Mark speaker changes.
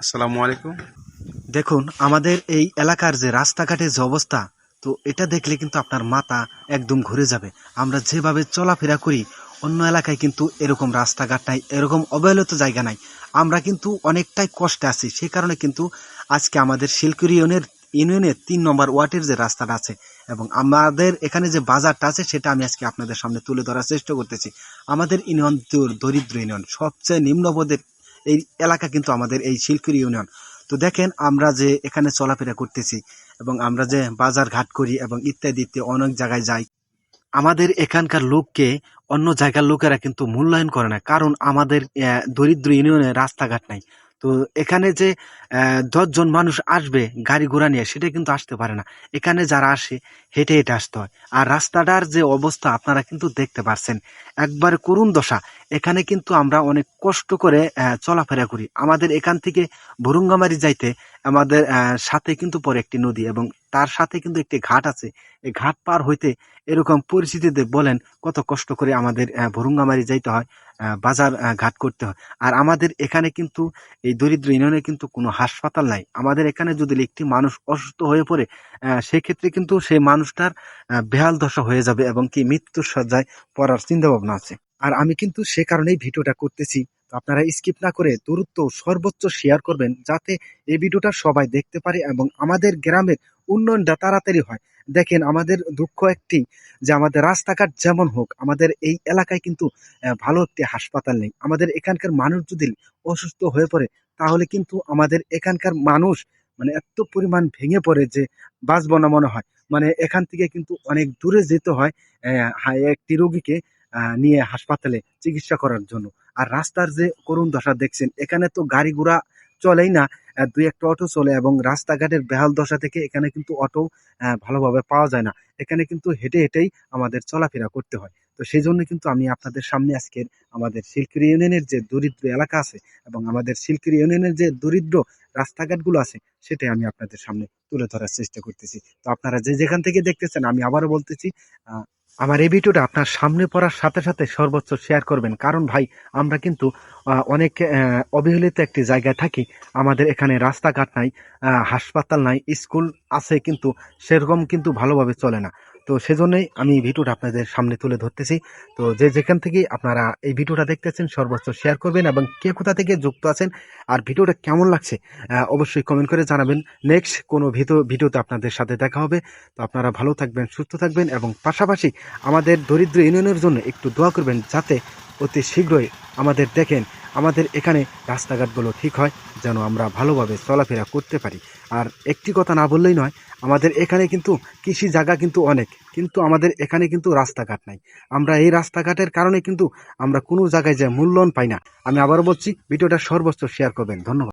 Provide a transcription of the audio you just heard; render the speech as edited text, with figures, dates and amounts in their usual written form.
Speaker 1: আসসালামু আলাইকুম।
Speaker 2: দেখুন আমাদের এই এলাকার যে রাস্তাঘাটের যে অবস্থা, তো এটা দেখলে কিন্তু আপনার মাথা একদম ঘুরে যাবে। আমরা যেভাবে চলাফেরা করি, অন্য এলাকায় কিন্তু এরকম রাস্তাঘাট নাই, এরকম অবহেলিত জায়গা নাই। আমরা কিন্তু অনেকটাই কষ্টে আছি। সেই কারণে কিন্তু আজকে আমাদের শিলকুড়ি ইউনিয়নের ৩ নম্বর ওয়ার্ডের যে রাস্তাটা আছে এবং আমাদের এখানে যে বাজারটা আছে, সেটা আমি আজকে আপনাদের সামনে তুলে ধরার চেষ্টা করতেছি। আমাদের ইউনিয়ন দরিদ্র ইউনিয়ন, সবচেয়ে নিম্নপদের এই এলাকা কিন্তু আমাদের এই শিলকুড়ি ইউনিয়ন। তো দেখেন আমরা যে এখানে চলাফেরা করতেছি এবং আমরা যে বাজার ঘাট করি এবং ইত্যাদি ইত্যাদি অনেক জায়গায় যাই, আমাদের এখানকার লোককে অন্য জায়গার লোকেরা কিন্তু মূল্যায়ন করে না, কারণ আমাদের দরিদ্র ইউনিয়নে রাস্তাঘাট নাই। তো এখানে যে 10 জন মানুষ আসবে গাড়ি ঘোড়া নিয়ে, সেটা কিন্তু আসতে পারে না। এখানে যারা আসে হেঁটে হেঁটে আসতে হয়। আর রাস্তাটার যে অবস্থা আপনারা কিন্তু দেখতে পারছেন, একবার করুণ দশা। এখানে কিন্তু আমরা অনেক কষ্ট করে চলাফেরা করি। আমাদের এখান থেকে ভুরুঙ্গামারি যাইতে আমাদের সাথে কিন্তু পরে একটি নদী এবং তার সাথে কিন্তু একটি ঘাট আছে। এই ঘাট পার হইতে এরকম পরিস্থিতিতে বলেন কত কষ্ট করে আমাদের ভুরুঙ্গামারি যাইতে হয়, বাজার ঘাট করতে হয়। আর আমাদের এখানে কিন্তু এই দরিদ্র ইউনিয়নে কিন্তু কোনো হাসপাতাল নাই। আমাদের এখানে যদি একটি মানুষ অসুস্থ হয়ে পড়ে, সেক্ষেত্রে কিন্তু সেই মানুষটার বেহাল দশা হয়ে যাবে এবং কি মৃত্যুর শয্যায় পড়ার চিন্তা ভাবনা আছে। আর আমি কিন্তু সে কারণেই ভিডিওটা করতেছি। তো আপনারা স্কিপ না করে দ্রুত সর্বোচ্চ শেয়ার করবেন, যাতে এই ভিডিওটা সবাই দেখতে পারে এবং আমাদের গ্রামের উন্নয়নটা তাড়াতাড়ি হয়। দেখেন আমাদের দুঃখ একটি, যে আমাদের রাস্তাঘাট যেমন হোক, আমাদের এই এলাকায় কিন্তু ভালো একটি হাসপাতাল নেই। আমাদের এখানকার মানুষ যদি অসুস্থ হয়ে পড়ে, তাহলে কিন্তু আমাদের এখানকার মানুষ মানে এত পরিমাণ ভেঙে পড়ে যে বাঁচবো না মনে হয়। মানে এখান থেকে কিন্তু অনেক দূরে যেতে হয় একটি রোগীকে নিয়ে হাসপাতালে চিকিৎসা করার জন্য। আর রাস্তার যে করুণ দশা দেখছেন, এখানে তো গাড়ি ঘোড়া চলেই না, দুই একটা অটো চলে এবং রাস্তাঘাটের বেহাল দশা থেকে এখানে কিন্তু অটো ভালোভাবে পাওয়া যায় না। এখানে কিন্তু হেঁটে হেঁটেই আমাদের চলাফেরা করতে হয়। তো সেই জন্য কিন্তু আমি আপনাদের সামনে আজকের আমাদের শিলকুড়ি ইউনিয়নের যে দরিদ্র এলাকা আছে এবং আমাদের শিলকুড়ি ইউনিয়নের যে দরিদ্র রাস্তাঘাটগুলো আছে, সেটাই আমি আপনাদের সামনে তুলে ধরার চেষ্টা করতেছি। তো আপনারা যে যেখান থেকে দেখতেছেন, আমি আবারও বলতেছি, আহ, আমার এই ভিডিওটা আপনার সামনে পড়ার সাথে সাথে সর্বোচ্চ শেয়ার করবেন, কারণ ভাই আমরা কিন্তু অনেক অবহেলিত একটি জায়গায় থাকি। আমাদের এখানে রাস্তাঘাট নাই, হাসপাতাল নাই, স্কুল আছে কিন্তু সেরকম কিন্তু ভালোভাবে চলে না। তো সেজন্যই আমি ভিডিওটা আপনাদের সামনে তুলে ধরতেছি। তো যে যেখান থেকে আপনারা এই ভিডিওটা দেখতেছেন, সর্বোচ্চ শেয়ার করবেন এবং কে কোথা থেকে যুক্ত আছেন আর ভিডিওটা কেমন লাগছে অবশ্যই কমেন্ট করে জানাবেন। নেক্সট কোনো ভিডিওতে আপনাদের সাথে দেখা হবে। তো আপনারা ভালো থাকবেন, সুস্থ থাকবেন এবং পাশাপাশি আমাদের দরিদ্র ইউনিয়নের জন্য একটু দোয়া করবেন, যাতে অতি শীঘ্রই আমাদের দেখেন আমাদের এখানে রাস্তাঘাটগুলো ঠিক হয়, যেন আমরা ভালোভাবে চলাফেরা করতে পারি। আর একটি কথা না বললেই নয়, আমাদের এখানে কিন্তু কৃষি জায়গা কিন্তু অনেক, কিন্তু আমাদের এখানে কিন্তু রাস্তাঘাট নাই। আমরা এই রাস্তাঘাটের কারণে কিন্তু আমরা কোনো জায়গায় যে মূল্যায়ন পাই না। আমি আবারও বলছি, ভিডিওটা সর্বোচ্চ শেয়ার করবেন। ধন্যবাদ।